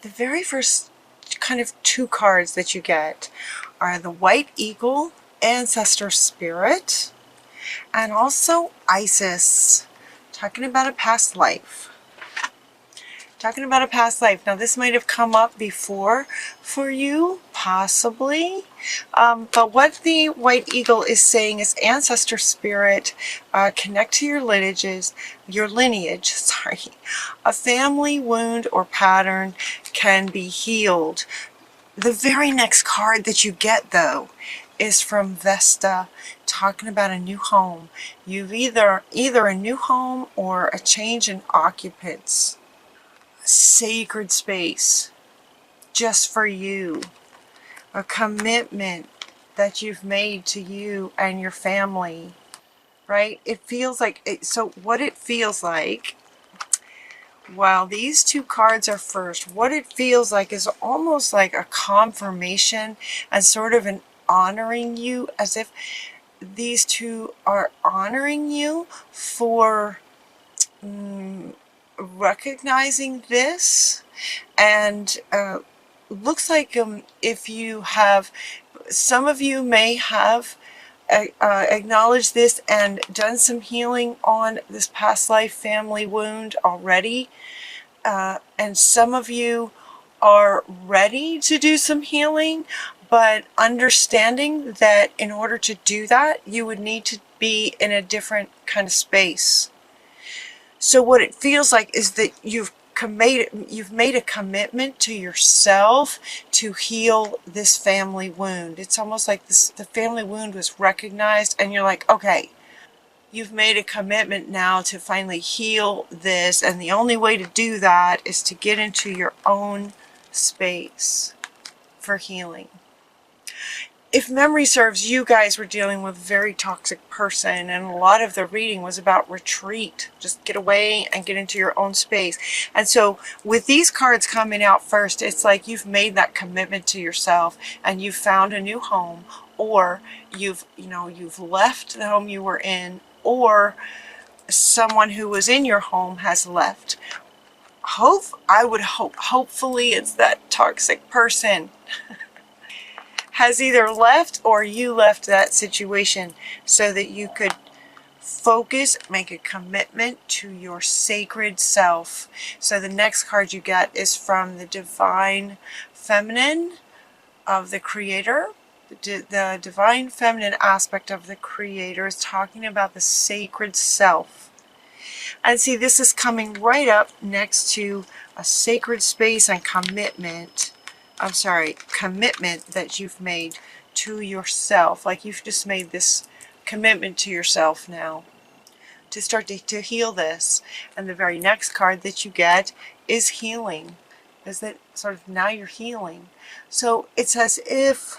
the very first kind of two cards that you get are the White Eagle, Ancestor Spirit, and also Isis, talking about a past life. Talking about a past life. Now, this might have come up before for you, possibly. But what the White Eagle is saying is ancestor spirit, connect to your lineage, sorry. A family wound or pattern can be healed. The very next card that you get, though, is from Vesta, talking about a new home. You've either a new home or a change in occupants. Sacred space just for you, a commitment that you've made to you and your family, right? It feels like it. So what it feels like, while these two cards are first, what it feels like is almost like a confirmation and sort of an honoring you, as if these two are honoring you for recognizing this. And looks like if you have, some of you may have acknowledged this and done some healing on this past life family wound already, and some of you are ready to do some healing, but understanding that in order to do that you would need to be in a different kind of space. So what it feels like is that you've made a commitment to yourself to heal this family wound. It's almost like the family wound was recognized, and you're like, okay, you've made a commitment now to finally heal this, and the only way to do that is to get into your own space for healing. If memory serves, you guys were dealing with a very toxic person, and a lot of the reading was about retreat. Just get away and get into your own space. And so with these cards coming out first, it's like you've made that commitment to yourself and you've found a new home, or you've left the home you were in, or someone who was in your home has left. Hopefully it's that toxic person has either left or you left that situation so that you could focus, make a commitment to your sacred self. So the next card you get is from the Divine Feminine of the Creator. The Divine Feminine aspect of the Creator is talking about the sacred self. And see, this is coming right up next to a sacred space and commitment that you've made to yourself. Like you've just made this commitment to yourself now to start to heal this. And the very next card that you get is healing. Is that sort of now you're healing. So it's as if,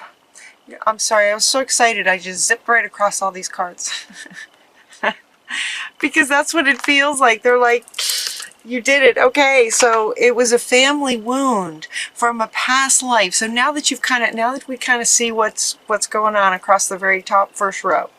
I'm sorry, I was so excited I just zipped right across all these cards. Because that's what it feels like. They're like, you did it. Okay, so it was a family wound from a past life. So now that we kind of see what's going on across the very top first row.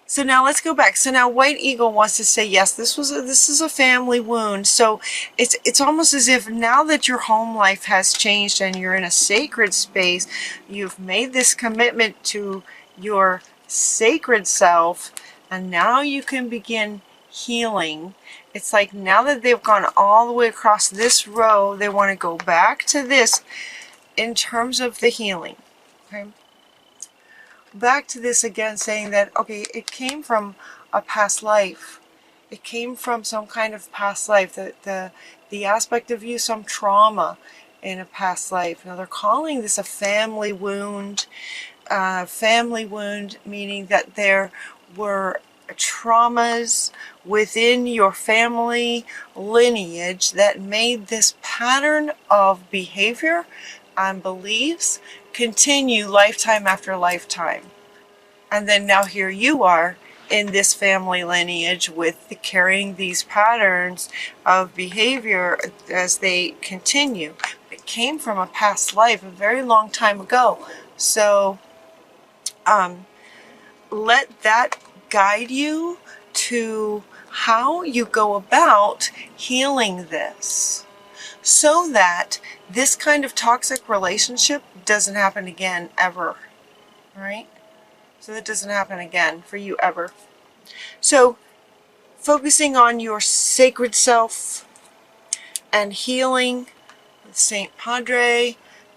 So now let's go back. So now White Eagle wants to say, yes, this is a family wound. So it's almost as if now that your home life has changed and you're in a sacred space, you've made this commitment to your sacred self, and now you can begin healing. It's like now that they've gone all the way across this row, they want to go back to this in terms of the healing. Okay, back to this again, saying that, okay, it came from a past life. It came from some kind of past life, the aspect of you, some trauma in a past life. Now they're calling this a family wound. Family wound meaning that there were traumas within your family lineage that made this pattern of behavior and beliefs continue lifetime after lifetime. And then now here you are in this family lineage with carrying these patterns of behavior as they continue. It came from a past life a very long time ago. So let that guide you to how you go about healing this. so that this kind of toxic relationship doesn't happen again ever, right? So that doesn't happen again for you ever. So focusing on your sacred self and healing Saint Padre,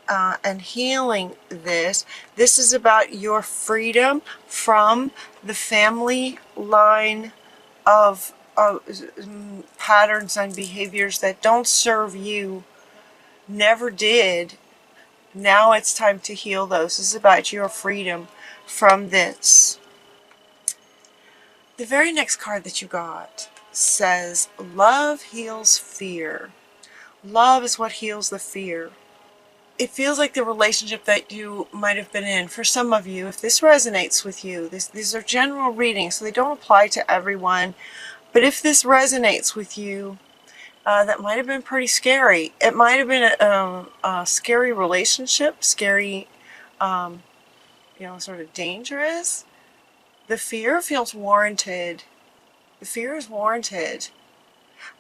and healing this. This is about your freedom from the family line of patterns and behaviors that don't serve you, never did. Now it's time to heal those. This is about your freedom from this. The very next card that you got says, love heals fear. Love is what heals the fear. It feels like the relationship that you might have been in, for some of you, if this resonates with you, these are general readings, so they don't apply to everyone, but if this resonates with you, that might have been pretty scary. It might have been a scary relationship, scary, sort of dangerous. The fear feels warranted. The fear is warranted.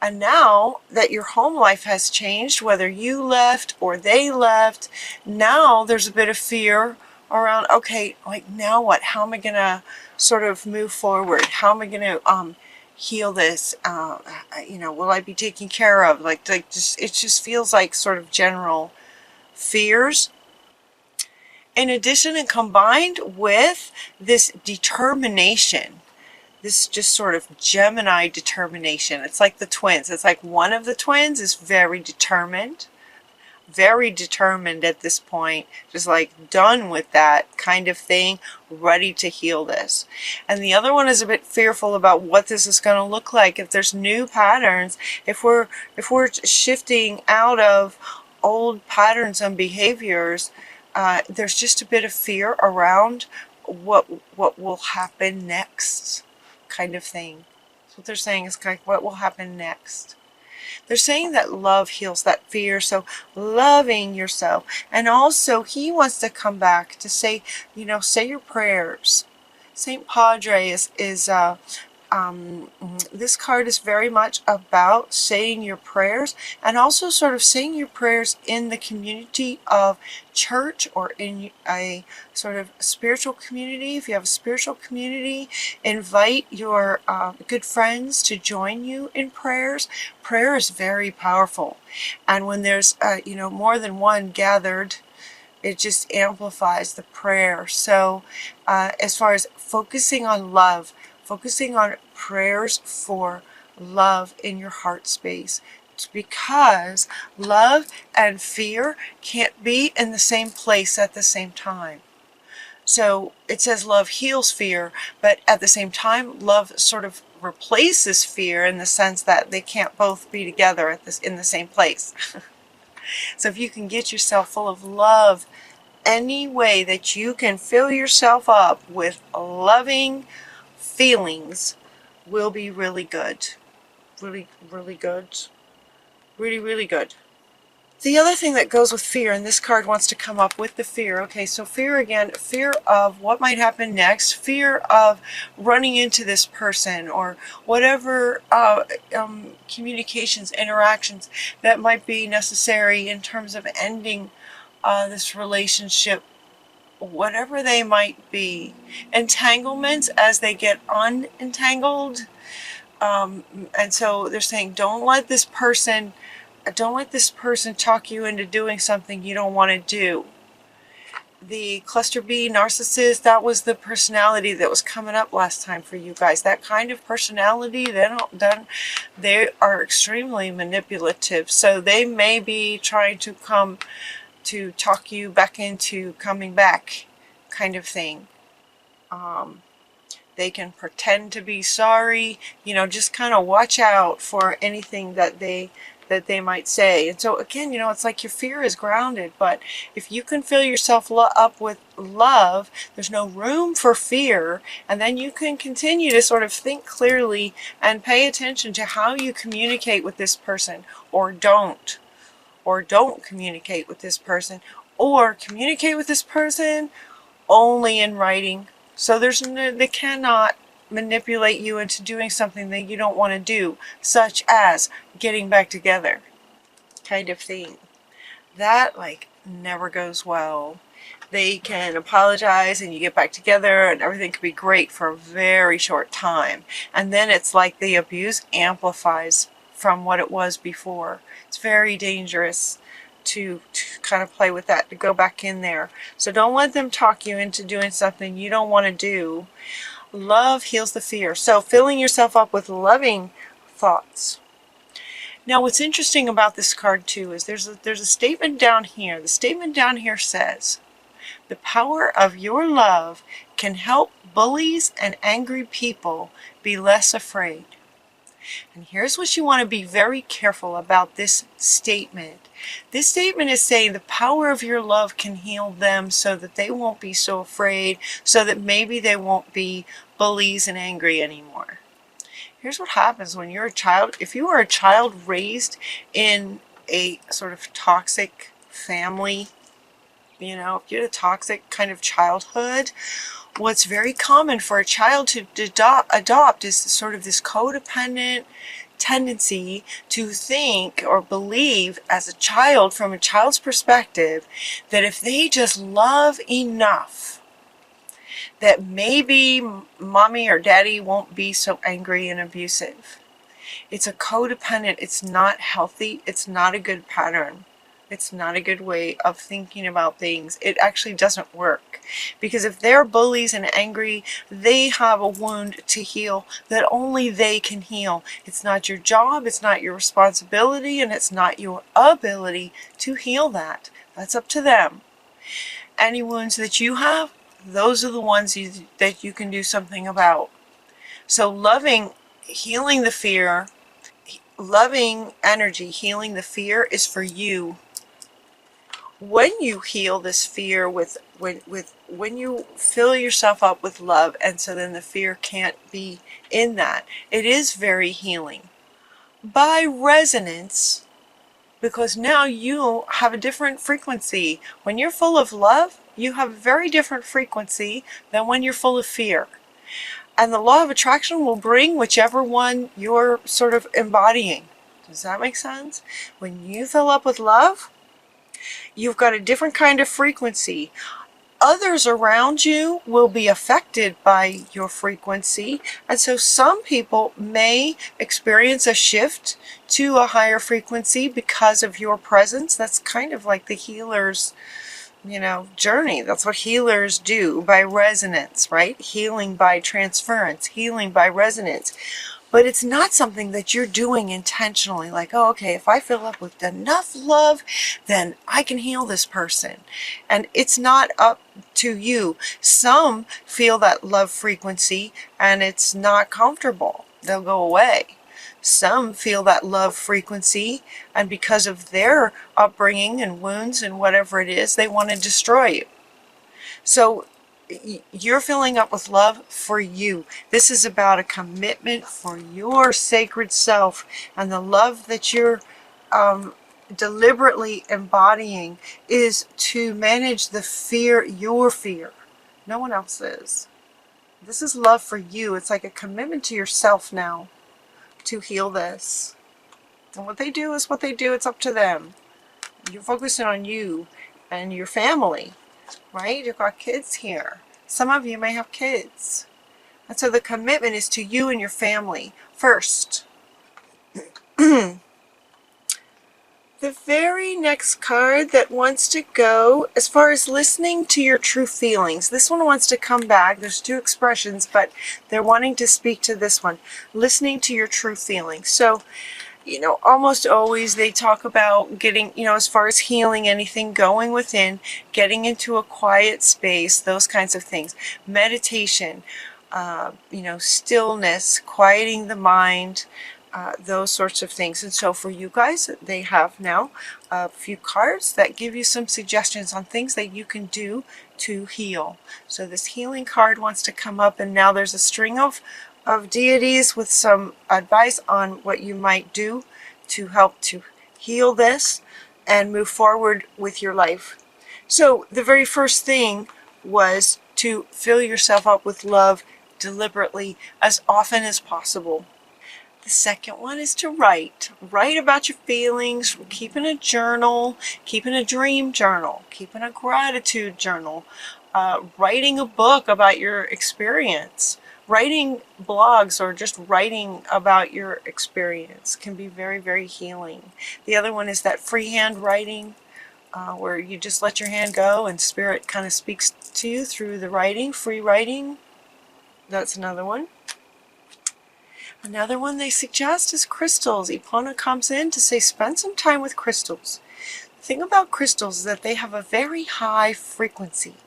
And now that your home life has changed, whether you left or they left, now there's a bit of fear around, okay, like now what? How am I going to sort of move forward? How am I going to heal this? Will I be taken care of? It just feels like sort of general fears. In addition, and combined with this determination, this just sort of Gemini determination. It's like the twins. It's like one of the twins is very determined at this point, just like done with that kind of thing, ready to heal this. And the other one is a bit fearful about what this is going to look like. If there's new patterns, if we're shifting out of old patterns and behaviors, there's just a bit of fear around what will happen next, kind of thing. So what they're saying is kind of what will happen next. They're saying that love heals that fear, so loving yourself. And also he wants to come back to say, say your prayers. Saint Padre is this card is very much about saying your prayers, and also sort of saying your prayers in the community of church or in a sort of spiritual community. If you have a spiritual community, invite your good friends to join you in prayers. Prayer is very powerful, and when there's more than one gathered, it just amplifies the prayer. So as far as focusing on love, focusing on prayers for love in your heart space, because love and fear can't be in the same place at the same time. So it says love heals fear, but at the same time, love sort of replaces fear in the sense that they can't both be together in the same place. So if you can get yourself full of love, any way that you can fill yourself up with loving feelings will be really good. Really, really good. Really, really good. The other thing that goes with fear, and this card wants to come up with the fear. Okay, so fear again, fear of what might happen next, fear of running into this person, or whatever communications, interactions that might be necessary in terms of ending this relationship, whatever they might be. Entanglements as they get unentangled. And so they're saying, don't let this person talk you into doing something you don't want to do. The cluster B narcissist, that was the personality that was coming up last time for you guys. That kind of personality, they are extremely manipulative. So they may be trying to come to talk you back into coming back, kind of thing. They can pretend to be sorry, just kind of watch out for anything that they might say. And so again, it's like your fear is grounded, but if you can fill yourself up with love, there's no room for fear, and then you can continue to sort of think clearly and pay attention to how you communicate with this person, or don't communicate with this person, or communicate with this person only in writing. So they cannot manipulate you into doing something that you don't want to do, such as getting back together. kind of thing. That like never goes well. They can apologize and you get back together and everything can be great for a very short time. And then it's like the abuse amplifies from what it was before. It's very dangerous to kind of play with that, to go back in there. So don't let them talk you into doing something you don't want to do. Love heals the fear. So filling yourself up with loving thoughts. Now what's interesting about this card too is there's a statement down here. The statement down here says, the power of your love can help bullies and angry people be less afraid. And here's what you want to be very careful about this statement. This statement is saying the power of your love can heal them so that they won't be so afraid, so that maybe they won't be bullies and angry anymore. Here's what happens when you're a child. If you are a child raised in a sort of toxic family, you know, if you had a toxic kind of childhood, what's very common for a child to adopt is sort of this codependent tendency to think or believe as a child, from a child's perspective, that if they just love enough, that maybe mommy or daddy won't be so angry and abusive. It's a codependent, it's not healthy, it's not a good pattern. It's not a good way of thinking about things. It actually doesn't work. Because if they're bullies and angry, they have a wound to heal that only they can heal. It's not your job, it's not your responsibility, and it's not your ability to heal that. That's up to them. Any wounds that you have, those are the ones that you can do something about. So loving, healing the fear, loving energy, healing the fear is for you. When you heal this fear when you fill yourself up with love, and so then the fear can't be in that, it is very healing. By resonance, because now you have a different frequency. When you're full of love, you have a very different frequency than when you're full of fear. And the law of attraction will bring whichever one you're sort of embodying. Does that make sense? When you fill up with love, you've got a different kind of frequency. Others around you will be affected by your frequency, and so some people may experience a shift to a higher frequency because of your presence. That's kind of like the healer's, you know, journey. That's what healers do, by resonance, right? Healing by transference, healing by resonance. But it's not something that you're doing intentionally, like, oh, okay, if I fill up with enough love, then I can heal this person. And it's not up to you. Some feel that love frequency and it's not comfortable. They'll go away. Some feel that love frequency, and because of their upbringing and wounds and whatever it is, they want to destroy you. So you're filling up with love for you. This is about a commitment for your sacred self, and the love that you're deliberately embodying is to manage the fear, your fear. No one else's. This is love for you. It's like a commitment to yourself now to heal this. And what they do is what they do. It's up to them. You're focusing on you and your family, right? You've got kids here. Some of you may have kids. And so the commitment is to you and your family first. The very next card that wants to go, as far as listening to your true feelings, this one wants to come back. There's two expressions, but they're wanting to speak to this one. Listening to your true feelings. So, you know, almost always they talk about getting, you know, as far as healing anything, going within, getting into a quiet space, those kinds of things. Meditation, you know, stillness, quieting the mind, those sorts of things. And so for you guys, they have now a few cards that give you some suggestions on things that you can do to heal. So this healing card wants to come up, and now there's a string of deities with some advice on what you might do to help to heal this and move forward with your life. So the very first thing was to fill yourself up with love deliberately as often as possible. The second one is to write. Write about your feelings, keeping a journal, keeping a dream journal, keeping a gratitude journal, writing a book about your experience. Writing blogs or just writing about your experience can be very, very healing. The other one is that freehand writing, where you just let your hand go and spirit kind of speaks to you through the writing, free writing. That's another one. Another one they suggest is crystals. Ipona comes in to say spend some time with crystals. The thing about crystals is that they have a very high frequency.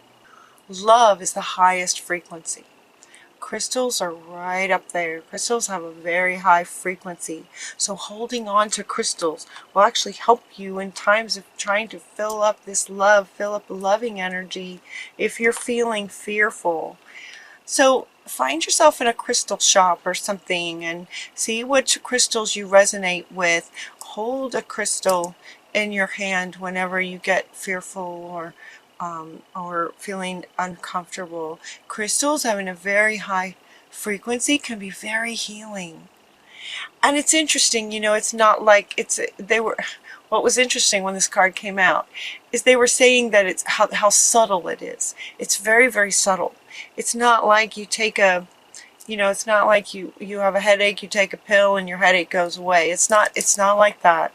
Love is the highest frequency. Crystals are right up there. Crystals have a very high frequency. So holding on to crystals will actually help you in times of trying to fill up this love, fill up the loving energy if you're feeling fearful. So find yourself in a crystal shop or something and see which crystals you resonate with. Hold a crystal in your hand whenever you get fearful or feeling uncomfortable. Crystals having a very high frequency can be very healing. And it's interesting, you know, it's not like what was interesting when this card came out is they were saying that it's how subtle it is. It's very, very subtle. It's not like you take it's not like you have a headache, you take a pill and your headache goes away. It's not like that.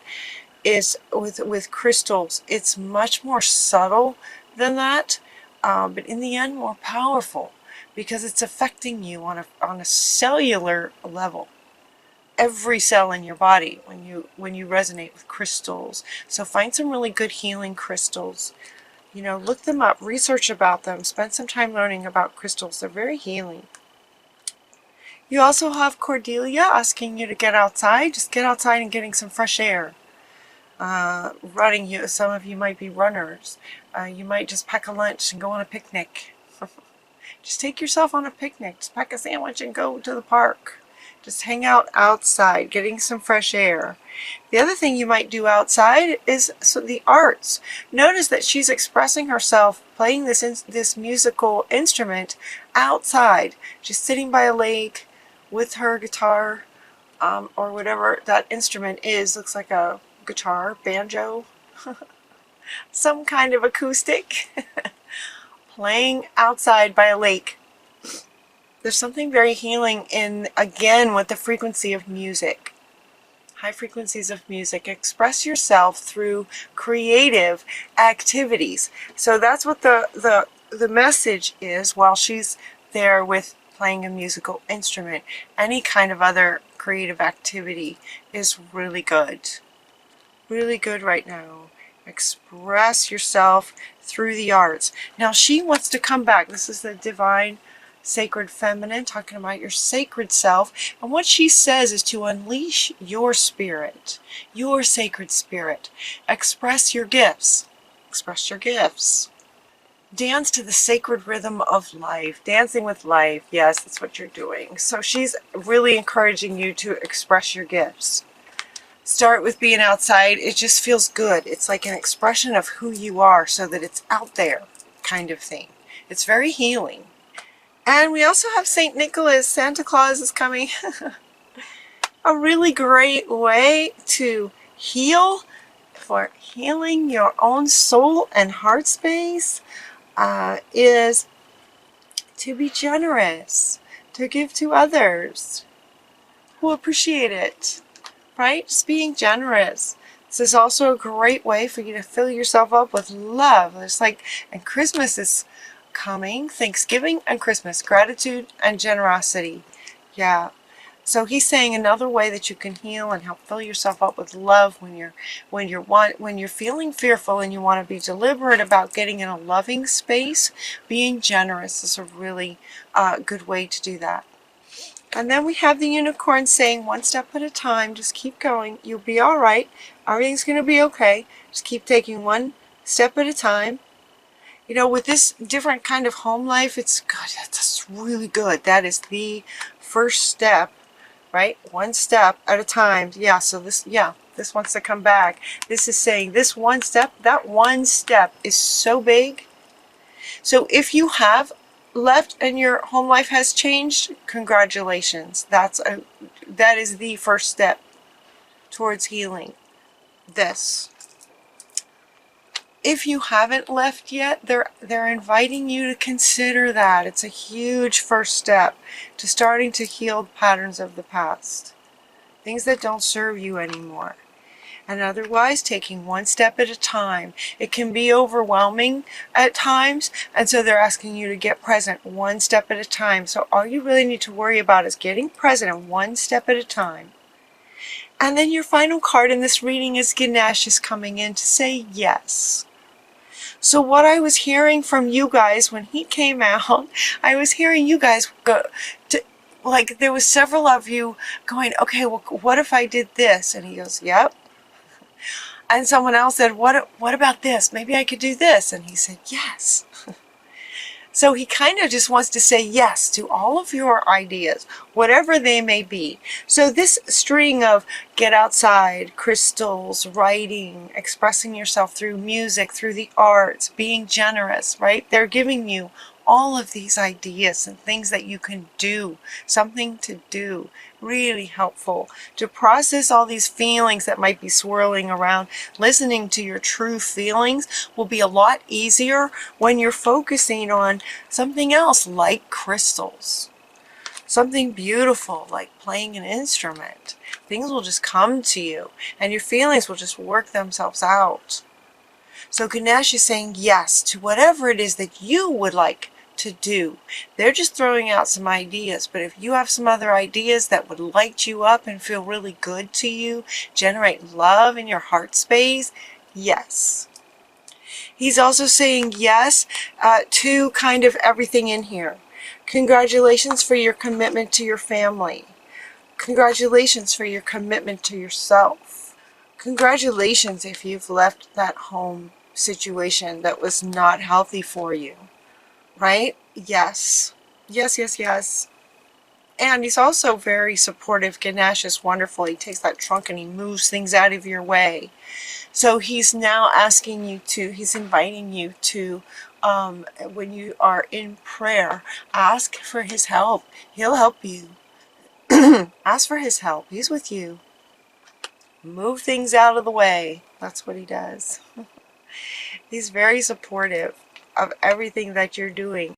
Is with crystals, it's much more subtle than that, but in the end more powerful because it's affecting you on a cellular level. Every cell in your body when you resonate with crystals. So find some really good healing crystals. You know, look them up, research about them, spend some time learning about crystals. They're very healing. You also have Cordelia asking you to get outside. Just get outside and getting some fresh air. Running, some of you might be runners. You might just pack a lunch and go on a picnic. Just take yourself on a picnic. Just pack a sandwich and go to the park. Just hang out outside, getting some fresh air. The other thing you might do outside is the arts. Notice that she's expressing herself, playing this musical instrument outside. She's sitting by a lake with her guitar or whatever that instrument is. Looks like a guitar, banjo, some kind of acoustic, playing outside by a lake. There's something very healing in, again, with the frequency of music. High frequencies of music. Express yourself through creative activities. So that's what the message is while she's there with playing a musical instrument. Any kind of other creative activity is really good. Really good right now. Express yourself through the arts. Now she wants to come back. This is the divine sacred feminine talking about your sacred self, and what she says is to unleash your spirit, your sacred spirit. Express your gifts. Express your gifts. Dance to the sacred rhythm of life. Dancing with life. Yes, that's what you're doing. So she's really encouraging you to express your gifts. Start with being outside. It just feels good. It's like an expression of who you are so that it's out there kind of thing. It's very healing. And we also have St. Nicholas. Santa Claus is coming. A really great way to heal, for healing your own soul and heart space, is to be generous, to give to others who appreciate it. Right? Just being generous. This is also a great way for you to fill yourself up with love. It's like, and Christmas is coming. Thanksgiving and Christmas. Gratitude and generosity. Yeah. So he's saying another way that you can heal and help fill yourself up with love when you're feeling fearful and you want to be deliberate about getting in a loving space. Being generous is a really good way to do that. And then we have the unicorn saying, one step at a time, just keep going. You'll be all right. Everything's going to be okay. Just keep taking one step at a time. You know, with this different kind of home life, it's good. That's really good. That is the first step, right? One step at a time. Yeah, so this wants to come back. This is saying this one step, that one step is so big. So if you have left and your home life has changed, congratulations. That's that is the first step towards healing this. If you haven't left yet, they're inviting you to consider that. It's a huge first step to starting to heal patterns of the past. Things that don't serve you anymore. And otherwise, taking one step at a time. It can be overwhelming at times, and so they're asking you to get present one step at a time. So all you really need to worry about is getting present one step at a time. And then your final card in this reading is Ganesh is coming in to say yes. So what I was hearing from you guys when he came out, I was hearing you guys go to, like, there was several of you going, okay, well, what if I did this? And he goes, yep. And someone else said, what about this? Maybe I could do this. And he said, yes. So he kind of just wants to say yes to all of your ideas, whatever they may be. So this string of get outside, crystals, writing, expressing yourself through music, through the arts, being generous, right? They're giving you all of these ideas and things that you can do, something to do, really helpful to process all these feelings that might be swirling around. Listening to your true feelings will be a lot easier when you're focusing on something else like crystals, something beautiful like playing an instrument. Things will just come to you and your feelings will just work themselves out. So Ganesh is saying yes to whatever it is that you would like to do. They're just throwing out some ideas, but if you have some other ideas that would light you up and feel really good to you, generate love in your heart space, yes. He's also saying yes to kind of everything in here. Congratulations for your commitment to your family. Congratulations for your commitment to yourself. Congratulations if you've left that home situation that was not healthy for you. Right? Yes. Yes, yes, yes. And he's also very supportive. Ganesh is wonderful. He takes that trunk and he moves things out of your way. So he's now asking you to, he's inviting you to, when you are in prayer, ask for his help. He'll help you. Ask for his help. He's with you. Move things out of the way. That's what he does. He's very supportive of everything that you're doing.